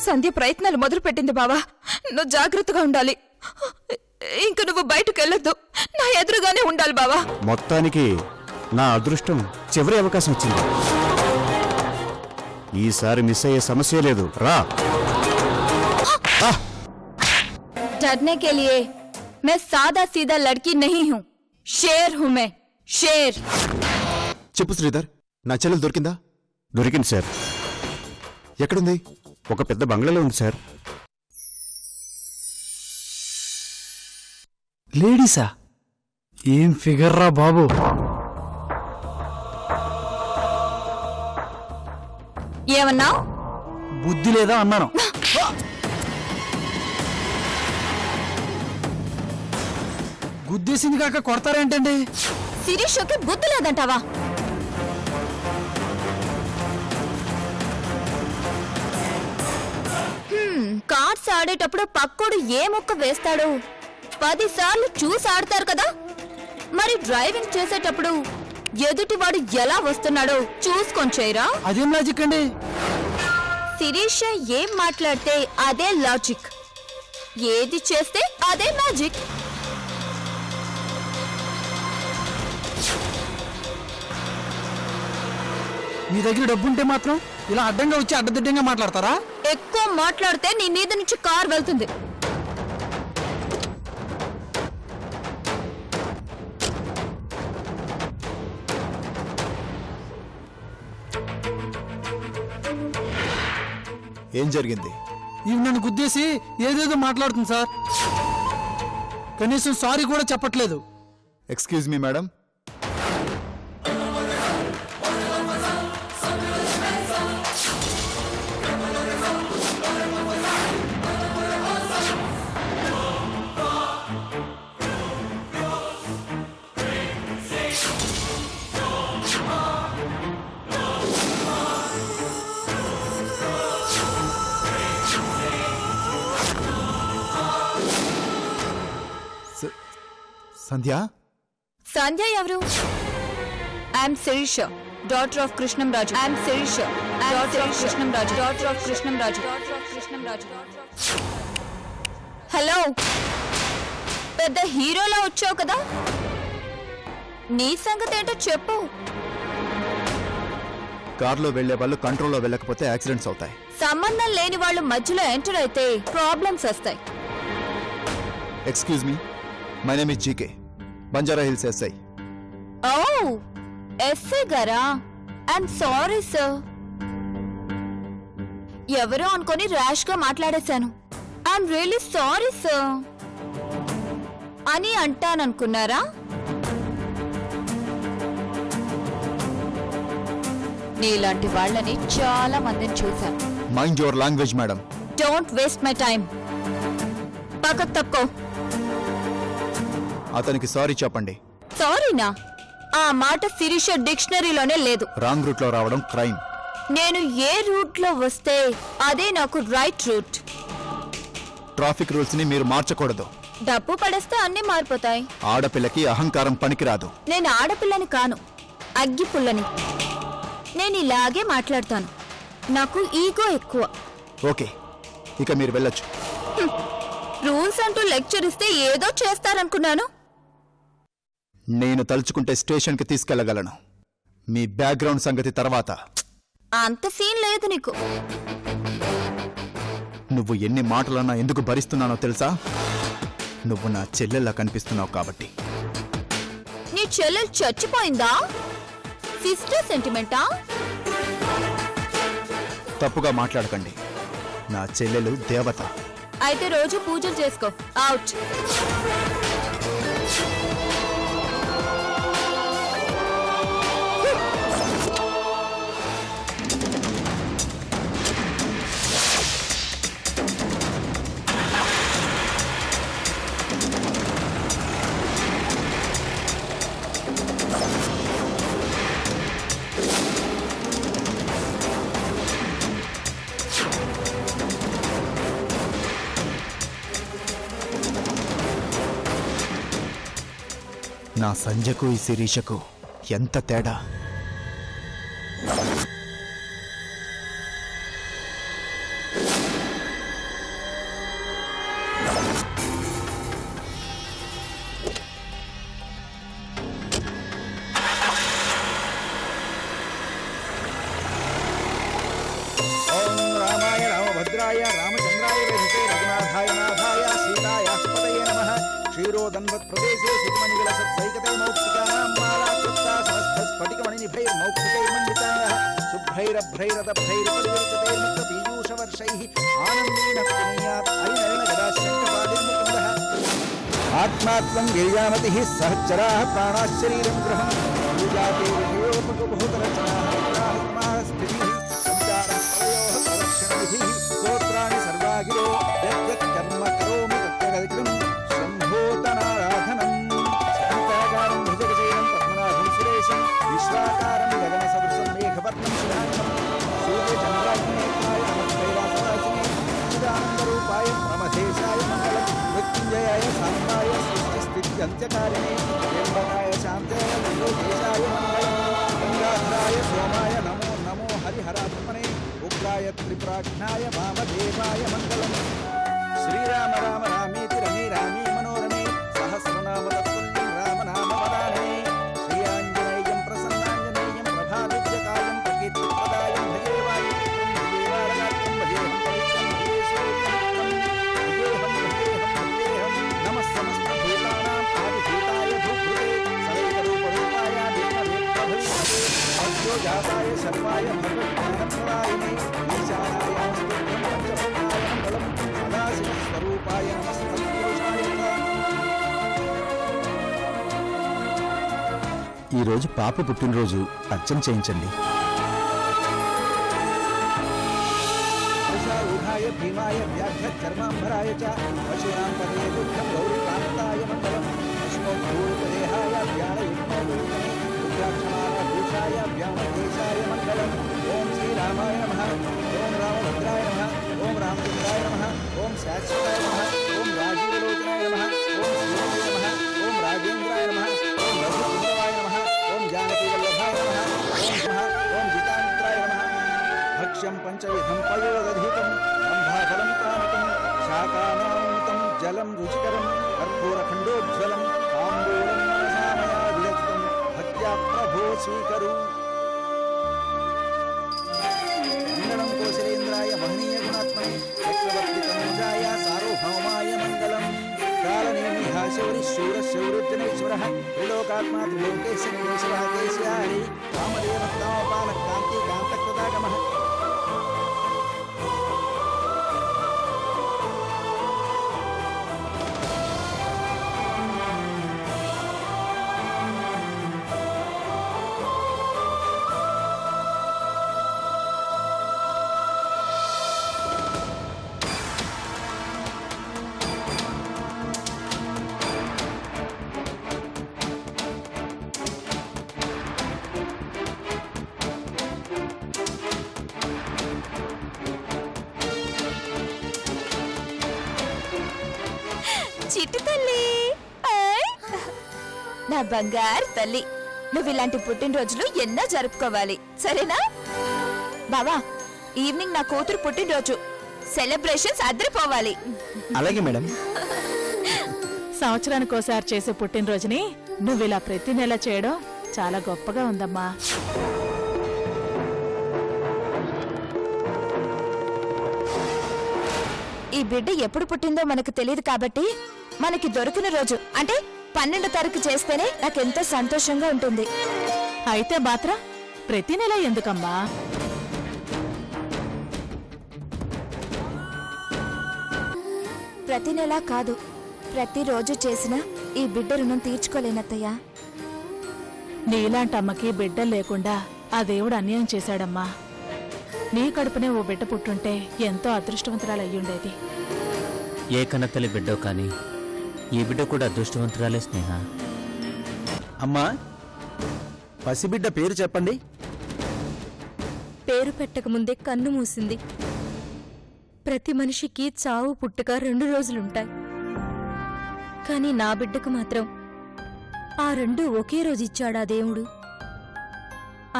సంధ్య ప్రయత్నాలు మొదలుపెట్టింది బావా. నువ్వు జాగ్రత్తగా ఉండాలి. ఇంక నువ్వు బయటకు వెళ్ళొద్దు, నా ఎదురుగానే ఉండాలి బావా. మొత్తానికి నా అదృష్టం చివరి అవకాశం వచ్చింది. ఈసారి మిస్ అయ్యే సమస్య లేదు. రా. डरने के लिए मैं सादा सीधा लड़की नहीं हूँ, शेर हूँ मैं, शेर. చెప్పు శ్రీధర్, నా చెల్లెలు దొరికిందా? దొరికింది సార్. ఎక్కడుంది? ఒక పెద్ద బంగ్లాలో ఉంది సార్. లేడీసా? ఏం ఫిగర్ రా బాబు. ఏమన్నా? బుద్ధి లేదా అన్నాను. గుద్దేసింది కాక కొడతారేంటండి? శిరీషకి బుద్ధి లేదంటావా? కార్డ్స్ ఆడేటప్పుడు పక్కోడు ఏ ముక్క వేస్తాడు 10 సార్లు చూసి ఆడతారు కదా. మరి డ్రైవింగ్ చేసేటప్పుడు ఎదుటివాడు ఎలా వస్తున్నాడో చూసుకొని చేయరా? అదేం లాజిక్ అండి? శిరీష ఏం మాట్లాడితే అదే లాజిక్, ఏది చేస్తే అదే మ్యాజిక్. మీ దగ్గర డబ్బుంటే మాత్రం ఇలా అడ్డంగా వచ్చి అడ్డదిడ్డంగా మాట్లాడతారా? ఎక్కువ మాట్లాడితే నీ మీద నుంచి కార్ వెళ్తుంది. ఏం జరిగింది? ఇవి నన్ను గుద్దేసి ఏదేదో మాట్లాడుతుంది సార్. కనీసం సారీ కూడా చెప్పట్లేదు. Excuse me madam. Sandhya? Sandhya ఎవరు? I'm Shirisha, daughter of Krishnam Raju. I'm Shirisha, daughter of Krishnam Raju, daughter of Krishnam Raju, daughter of Krishnam Raju. Hello, పెద్ద హీరోలా వచ్చావు కదా, నీ సంగతి ఏంటో చెప్పు. కార్లో వెళ్లే వాళ్ళు కంట్రోల్లో వెళ్ళకపోతే యాక్సిడెంట్స్ అవుతాయి. సంబంధం లేని వాళ్ళు మధ్యలో ఎంటర్ అయితే ప్రాబ్లమ్స్ వస్తాయి. Excuse me, my name is GK, Banjara Hills SI. Oh, SI గారా? I'm sorry sir. ఎవరో అనుకొని ర్యాష్ గా మాట్లాడేశాను. ఐఎమ్ రియల్లీ సారీ సార్ అని అంటాననుకున్నారా? నీలాంటి వాళ్ళని చాలా మందిని చూశాను. Mind your language madam. Don't waste my time. పక్కకు తప్పుకో. అతనికి సారీ చెప్పండి. సారీనా? ఆ మాట శిరీష డిక్షనరీలోనే లేదు. రాంగ్ రూట్ లో రావడం క్రైమ్. నేను ఏ రూట్ లో వస్తే అదే నాకు రైట్ రూట్. ట్రాఫిక్ రూల్స్ ని మీరు మార్చకూడదు. డబ్బు పడేస్తే అన్ని మారిపోతాయి. ఆడపిల్లకి అహంకారం పనికిరాదు. నేను ఆడపిల్లని కాను, అగ్గి పుల్లని. నేను ఇలాగే మాట్లాడతాను. నాకు ఈగో ఎక్కువ. ఓకే, ఇక మీరు వెళ్ళొచ్చు. రూల్స్ అంటూ లెక్చర్ ఇస్తే ఏదో చేస్తారనుకున్నాను. నేను తలుచుకుంటే స్టేషన్ కి తీసుకెళ్లగలను. మీ బ్యాక్గ్రౌండ్ సంగతి తర్వాత. అంత సీన్ లేదు నీకు. నువ్వు ఎన్ని మాటలన్నా ఎందుకు భరిస్తున్నానో తెలుసా? నువ్వు నా చెల్లెల్లా కనిపిస్తున్నావు కాబట్టి. నీ చెల్లెలు చచ్చిపోయిందా? సిస్టర్ సెంటిమెంటా? తప్పుగా మాట్లాడకండి. నా చెల్లెలు దేవత. అయితే రోజు పూజలు చేసుకో. అవుట్. నా సంజకు ఈ శిరీషకు ఎంత తేడా! ఓం రామాయ రామభద్రాయ రామచంద్రాయ వేదికే రఘునాథాయ నాథాయ సీతాయాః పతయే నమః క్షీరోదన్వత్ ప్రదేశే సుఖమణిగల సత్సైకతే మౌక్తికానాం మాలాకృత్తా సమస్త స్ఫటికమణినిభైర్మౌక్తికైర్మండితాః శుభ్రైరభ్రైరతభ్రైర్పరివర్తతే ముక్తపీయూషవర్షైః ఆనందేన పునీయాత్ ఐనైన గదాశంకపాదిర్ముకుందః ఆత్మాత్మం గిరిజామతిః సహచరాः ప్రాణాశ్శరీరం గృహం పూజాతే విజయోపకుభూతరచనాः స్థితిః సంచారం పరయోః ప్రదక్షిణవిధిః స్తోత్రాణి సర్వాగిరో యత్కర్మ కరోమి తత్యగతికృం శంభోతనారాధనం శాంతాకారం భుజగశయనం పద్మనాభం సురేశం విశ్వాకారం గగనసదృశం మేఘవర్ణం శుభాంగం సూర్యచంద్రాగ్నేయాయ నమఃకైలాసవాసినే చిదానందరూపాయ ప్రమథేశాయ మంగళం మృత్యుంజయాయ సాంబాయ సృష్టిస్థిత్యంత్యకారిణే త్ర్యంబకాయ శాంతాయ లింగోదేశాయ మంగళం గంగాధరాయ సోమాయ నమో నమో హరిహరాత్మనే ఉగ్రాయ త్రిప్రాజ్ఞాయ వామదేవాయ మంగళం శ్రీరామ రామ రామేతి రమే రామే మనోరమే సహస్రనామ తత్తుల్యం రామనామ వదానే శ్రీయాంజనేయం ప్రసన్నాంజనేయం ప్రభావిద్యకాయం ప్రకీర్తిప్రదాయం భజే వాయుపుత్రం భజే వారగాత్రం భజేహం పవిత్రం భజే సూర్యపుత్రం భజేహం నమః సమస్త భూతానాం ఆదిభూతాయ భూభృతే సరైకరూపరూపాయ భీమవేత్రభవిష్యతే అద్యో జాతాయ శర్వాయ భగవద్జ్ఞానప్రదాయినే ఈశానాయ స్తోత్రం పంచభూతాయ మంగళం సదాశివస్వరూపాయ నమస్తత్పురుషాయ ఈరోజు పాప పుట్టినరోజు అర్చన చేయించండి. ఊఢాయ భీమాయ వ్యాఘ్ర చర్మాంబరాయ చ పశూనాం పదే దుఃఖం గౌరీకాంతాయ మంగళం విష్ణోర్దేహాయ వ్యాళయుగ్మోదూతమే రుద్రాక్షమాల భూషాయ వ్యామకేశాయ మంగళం ఓం శ్రీరామాయ నమః ఓం రామభద్రాయ నమః ఓం రామచంద్రాయ నమః ఓం శాశ్వతాయ నమః ఓం రాజీవలోచనాయ నమః ఓం శ్రీరామాయ నమః ఓం రాజేంద్రాయ నమః ఓం రఘుసుందరాయ నమః ఓం జానకీవల్లభాయ నమః ఓం జితామిత్రాయ నమః భక్ష్యం పంచవిధం పయోదధీతం రంభాఫలం తామకం శాకానామృతం జలం రుచికరం కర్పూరఖండోజ్వలం తాంబూలం మనసామయా విరచితం భక్త్యా ప్రభో స్వీకరు మంగళం కోశలేంద్రాయ మహనీయ గుణాత్మనే చక్రవర్తి తనూజాయ సార్వభౌమాయ మంగళం కాలనేమిహ శౌరి శూర శౌరుజనేశ్వరః త్రిలోకాత్మా త్రిలోకేశ్వరేశ్వరः కేశయారి వామదేవత్తామపాల కాంతి కాంతకృతాగమః చిట్టి తల్లి ఆయ్. నా బంగారు తల్లి నువ్వు ఇలాంటి పుట్టినరోజులు ఎన్నో జరుపుకోవాలి సరేనా బావా ఈవినింగ్ నా కూతురు పుట్టినరోజు సెలబ్రేషన్స్ అదిరిపోవాలి. అలాగే మేడం. సంవత్సరానికి ఒకసారి చేసే పుట్టినరోజుని నువ్వు ఇలా ప్రతి నెల చేయడం చాలా గొప్పగా ఉందమ్మా. ఈ బిడ్డ ఎప్పుడు పుట్టిందో మనకు తెలియదు కాబట్టి మనకి దొరికిన రోజు అంటే 12వ తారీఖు చేస్తేనే నాకెంతో సంతోషంగా ఉంటుంది. అయితే మాత్రం ప్రతి నెల ఎందుకమ్మా? ప్రతి నెల కాదు ప్రతిరోజు చేసినా ఈ బిడ్డ రుణం తీర్చుకోలేనత్తయ్యా. నీలాంటి అమ్మకి బిడ్డలు లేకుండా ఆ దేవుడు అన్యాయం చేశాడమ్మా. నీ కడుపునే ఓ బిడ్డ పుట్టుంటే ఎంతో అదృష్టవంతురాలు అయ్యుండేది. ఏ కన్నతల్లి బిడ్డో కానీ ఈ బిడ్డ కూడా అదృష్టవంతురాలే స్నేహ. అమ్మా, పసిబిడ్డ పేరు చెప్పండి. పేరు పెట్టకముందే కన్ను మూసింది. ప్రతి మనిషికి చావు పుట్టుక 2 రోజులుంటాయి. కానీ నా బిడ్డకు మాత్రం ఆ 2 ఒకే రోజు ఇచ్చాడా దేవుడు.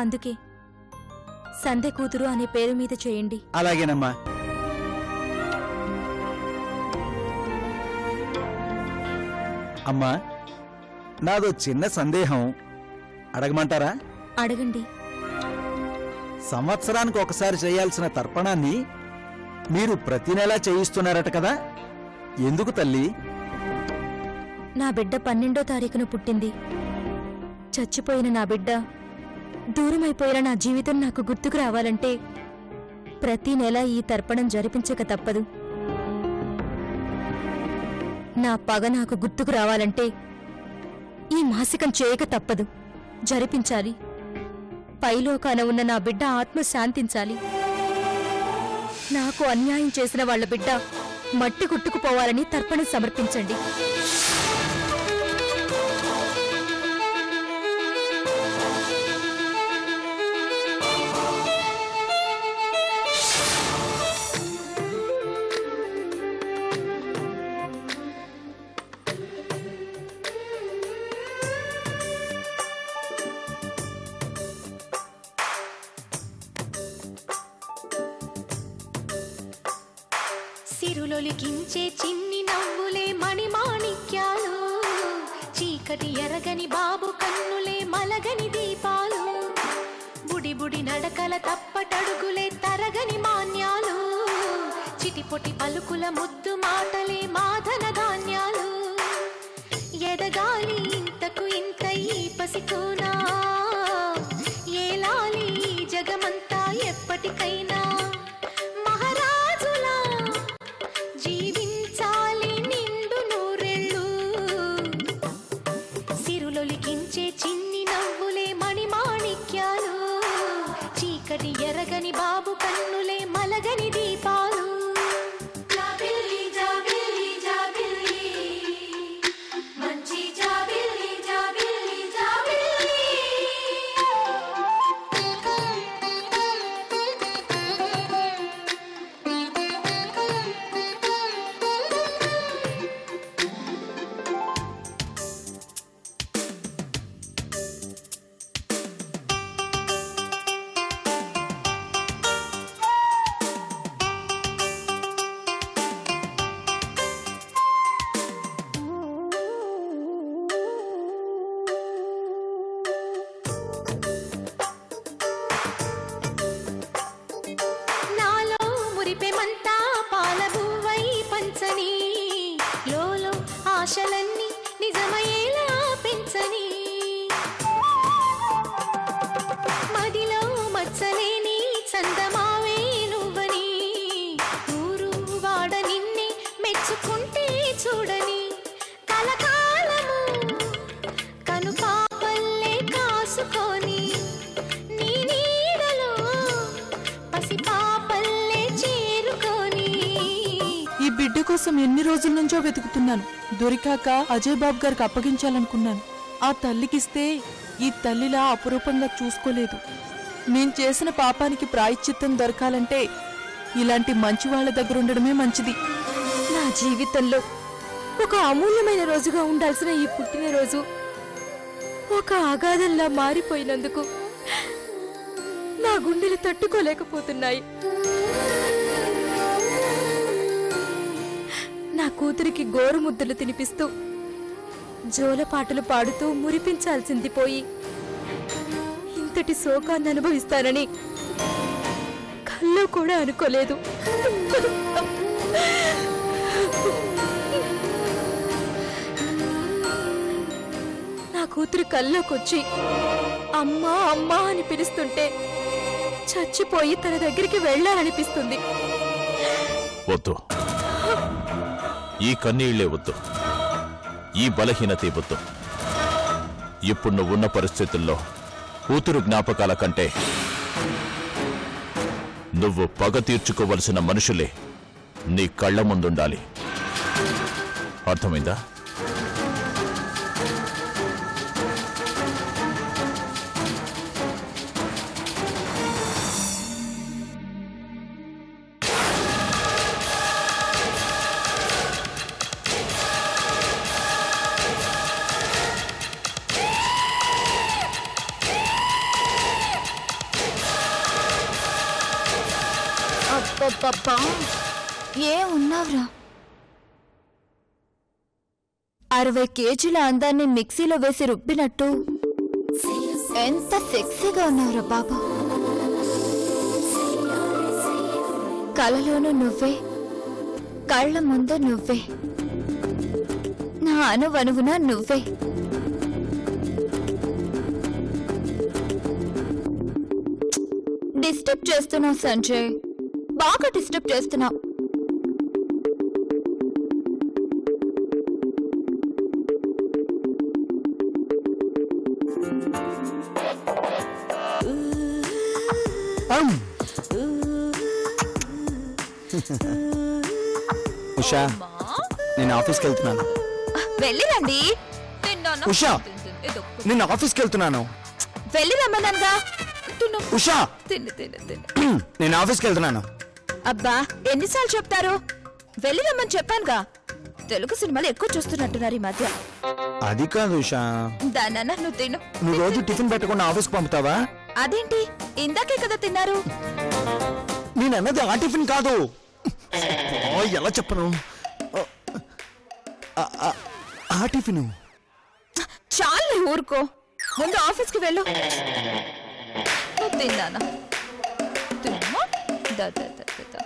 అందుకే సంధ్య కూతురు అనే పేరు మీద చేయండి. అలాగేనమ్మా. అమ్మా, నాదో చిన్న సందేహం అడగమంటారా? అడగండి. సంవత్సరానికి ఒకసారి చేయాల్సిన తర్పణాన్ని మీరు ప్రతి నెలా చేయిస్తున్నారట కదా, ఎందుకు తల్లి? నా బిడ్డ 12వ తారీఖున పుట్టింది. చచ్చిపోయిన నా బిడ్డ, దూరమైపోయిన నా జీవితం నాకు గుర్తుకు రావాలంటే ప్రతి నెల ఈ తర్పణం జరిపించక తప్పదు. నా పగ నాకు గుర్తుకు రావాలంటే ఈ మాసికం చేయక తప్పదు. జరిపించాలి. పైలోకాన ఉన్న నా బిడ్డ ఆత్మ శాంతించాలి. నాకు అన్యాయం చేసిన వాళ్ల బిడ్డ మట్టి కొట్టుకుపోవాలని తర్పణం సమర్పించండి. సిరులొలికించే చిన్ని నవ్వులే మణిమాణిక్యాలు, చీకటి ఎరగని బాబు కన్నులే మలగని దీపాలు, బుడి బుడి నడకల తప్పటడుగులే తరగని మాన్యాలు, చిటిపొటి పలుకుల ముద్దు మాటలే మాధన ధాన్యాలు, ఎదగాలి ఇంతకు ఇంత ఈ పసికోనా, ఏలాలి జగమంతా ఎప్పటికైనా, మహారాజులా జీవించాలి నిండు నూరెళ్ళు, సిరులొలికించే చిన్ని నవ్వులే మణిమాణిక్యాలు, చీకటి ఎరగని బాబు కన్నులే మలగని దీపాలు. జాబిల్లి జాబిల్లి జాబిల్లి, మంచి జాబిల్లి జాబిల్లి జాబిల్లి. నాలో మురిపెమంతా పాలబువ్వై పంచని, లోలో ఆశలన్నీ నిజమయ్యేలా పెంచని, మదిలో మచ్చలేని చందమావే నువ్వని, ఊరు వాడ నిన్నే మెచ్చుకుంటే చూడని, కలకాలము కను పాపల్లే కాసుకొని, నీ నీడలో పసిపాపల్లే చేరుకొని. ఈ బిడ్డ కోసం ఎన్ని రోజుల నుంచో వెతుకుతున్నాను. దొరికాక అజయ్ బాబు గారికి అప్పగించాలనుకున్నాను. ఆ తల్లికిస్తే ఈ తల్లిలా అపురూపంగా చూసుకోలేదు. నేను చేసిన పాపానికి ప్రాయశ్చిత్తం దొరకాలంటే ఇలాంటి మంచి వాళ్ళ దగ్గర ఉండడమే మంచిది. నా జీవితంలో ఒక అమూల్యమైన రోజుగా ఉండాల్సిన ఈ పుట్టినరోజు ఒక అగాధంలా మారిపోయినందుకు నా గుండెలు తట్టుకోలేకపోతున్నాయి. నా కూతురికి గోరుముద్దలు తినిపిస్తూ జోలపాటలు పాడుతూ మురిపించాల్సింది పోయి ఇంతటి శోకాన్ని అనుభవిస్తానని కల్లో కూడా అనుకోలేదు. నా కూతురు కల్లోకొచ్చి అమ్మా అమ్మా అని పిలుస్తుంటే చచ్చిపోయి తన దగ్గరికి వెళ్ళాలనిపిస్తుంది. వద్దు, ఈ కన్నీళ్లే వద్దు, ఈ బలహీనతే వద్దు. ఇప్పుడు నువ్వున్న పరిస్థితుల్లో కూతురు జ్ఞాపకాల కంటే నువ్వు పగ తీర్చుకోవలసిన మనుషులే నీ కళ్ళ ముందుండాలి. అర్థమైందా? అబ్బబ్బబ్బా, ఏ ఉన్నావురా? 60 కేజీల అందాన్ని మిక్సీలో వేసి రుబ్బినట్టు ఎంత సెక్సీగా ఉన్నావురా బాబా. కలలోను నువ్వే, కళ్ళ ముందు నువ్వే, నా అనువనువున నువ్వే. డిస్టర్బ్ చేస్తున్నావు సంజయ్, బాగా డిస్టర్బ్ చేస్తున్నావు. ఉషా, నేను ఆఫీస్కి వెళ్తున్నాను. వెళ్ళిరండి. ఉషా, నేను ఆఫీస్కి వెళ్తున్నాను. వెళ్ళి రమ్మన్నానుగా. ఉషా, నేను ఆఫీస్కి వెళ్తున్నాను. అబ్బా, ఎన్నిసార్లు చెప్తారు? వెళ్ళి రమ్మని చెప్పానుగా. తెలుగు సినిమాలు ఎక్కువ చూస్తున్నట్టున్నారు ఈ మధ్య. అది కాదు ఉషా, దానన్నా నువ్వు తిను. నువ్వు రోజు టిఫిన్ పెట్టకుండా ఆఫీస్కి పంపుతావా? అదేంటి, ఇందాకే కదా తిన్నారు. నేను అన్నది ఆ టిఫిన్ కాదు. ఎలా చెప్పను? ఆ టిఫిన్. చాలు ఊరుకో, ముందు ఆఫీస్కి వెళ్ళు. నువ్వు తిన్నానా? తిన్నా. దా దా దా దా.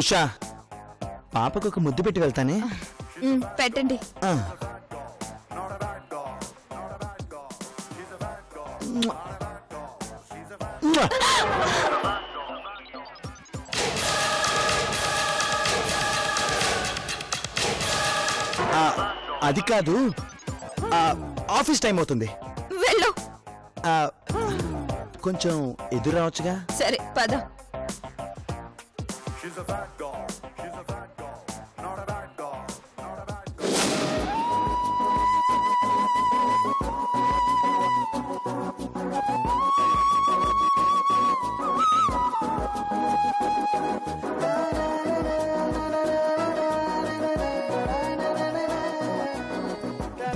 ఉషా, పాపకు ఒక ముద్దు పెట్టి వెళ్తానే. పెట్టండి. అది కాదు, ఆఫీస్ టైం అవుతుంది. వెళ్ళు. కొంచెం ఎదురు రావచ్చుగా. సరే పద.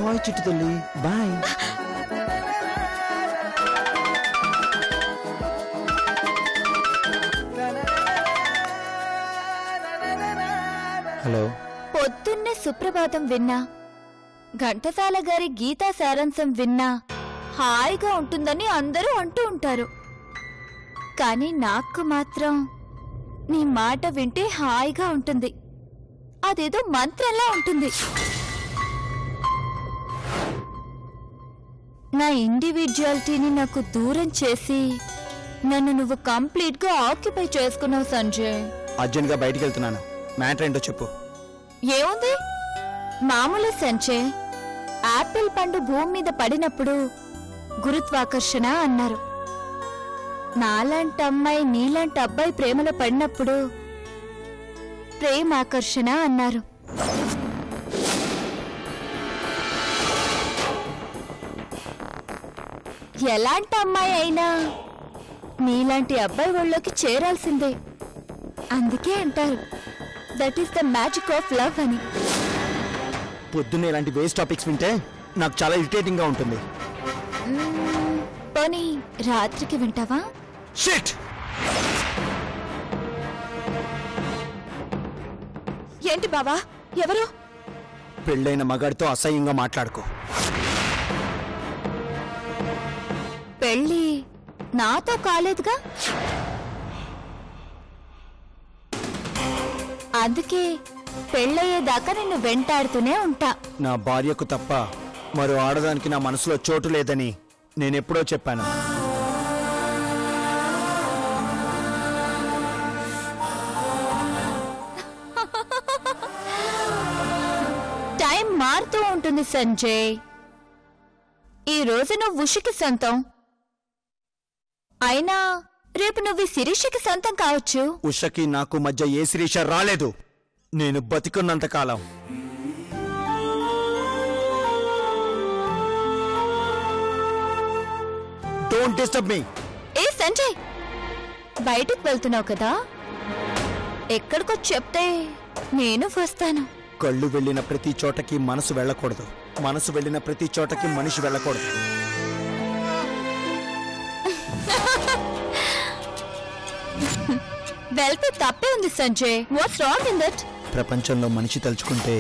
బాయ్ చిట్టు తల్లి, బాయ్. హలో. పొద్దున్నే సుప్రభాతం విన్నా, ఘంటసాల గారి గీతా సారాంశం విన్నా హాయిగా ఉంటుందని అందరూ అంటూ ఉంటారు. కానీ నాకు మాత్రం నీ మాట వింటే హాయిగా ఉంటుంది. అదేదో మంత్రంలా ఉంటుంది. నా ఇండివిడ్యువాలిటీని నాకు దూరం చేసి నన్ను నువ్వు కంప్లీట్ గా ఆక్యుపై చేసుకున్నావు సంజయ్. అర్జెంట్ గా బయటికి వెళ్తున్నాను. మ్యాటర్ ఏంటో చెప్పు. ఏముంది, మామూలు సంజయ్. యాపిల్ పండు భూమి మీద పడినప్పుడు గురుత్వాకర్షణ అన్నారు. నాలాంటి అమ్మాయి నీలాంటి అబ్బాయి ప్రేమలో పడినప్పుడు ప్రేమాకర్షణ అన్నారు. ఎలాంటి అమ్మాయి అయినా నీలాంటి అబ్బాయి ఒళ్ళోకి చేరాల్సిందే. అందుకే అంటారు that is the magic of love అని. పొద్దున్నే ఇలాంటి వేస్ట్ టాపిక్స్ వింటే నాకు చాలా ఇరిటేటింగ్ గా ఉంటుంది. పోనీ రాత్రికి వింటావా? షిట్. ఏంటి బావా, ఎవరు? పెళ్ళైన మగాడితో అసహ్యంగా మాట్లాడుకో. పెళ్ళి నాతో కాలేదుగా, అందుకే పెళ్ళయ్యేదాకా నిన్ను వెంటాడుతూనే ఉంటా. నా భార్యకు తప్ప మరో ఆడదానికి నా మనసులో చోటు లేదని నేనెప్పుడో చెప్పాను. టైం మారుతూ ఉంటుంది సంజయ్. ఈ రోజు నువ్వు ఉషికి సొంతం అయినా రేపు నువ్వు శిరీషకి సొంతం కావచ్చు. ఉషకి నాకు మధ్య ఏ శిరీష రాలేదు. నేను బతికున్నంత కాలం. Don't disturb me. ఏ సంజయ్, బయటికి వెళ్తున్నావు కదా, ఎక్కడికో చెప్తే నేను వస్తాను. కళ్ళు వెళ్ళిన ప్రతి చోటకి మనసు వెళ్ళకూడదు, మనసు వెళ్ళిన ప్రతి చోటకి మనిషి వెళ్ళకూడదు. వెళ్తే తప్పే ఉంది Sanjay. What's wrong in that? ప్రపంచంలో మనిషి తలుచుకుంటే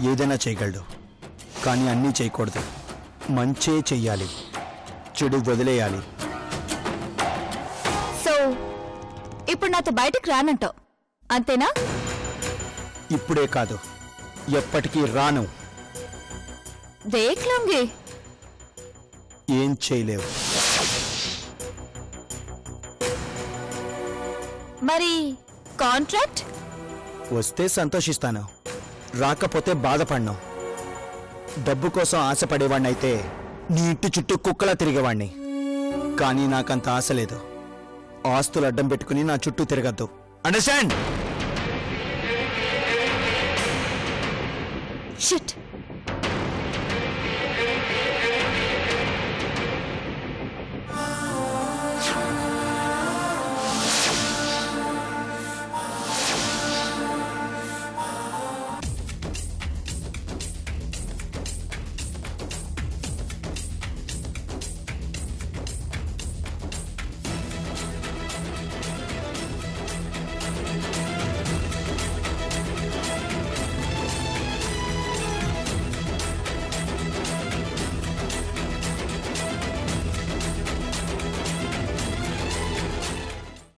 ఏదైనా చేయగలడు, కానీ అన్నీ చేయకూడదు. మంచే చెయ్యాలి, చెడు వదిలేయాలి. సో ఇప్పుడు నాతో బయటకు రానంటావు అంతేనా? ఇప్పుడే కాదు, ఎప్పటికీ రాను. దేఖ్ లూంగి. ఏం చేయలేవు. మరి కాంట్రాక్ట్ వస్తే సంతోషిస్తాను, రాకపోతే బాధపడ్ను. డబ్బు కోసం ఆశపడేవాణ్ణైతే నీ ఇంటి చుట్టూ కుక్కలా తిరిగేవాణ్ణి. కానీ నాకంత ఆశ లేదు. ఆస్తులు అడ్డం పెట్టుకుని నా చుట్టూ తిరగద్దు. అండర్స్టాండ్? షిట్.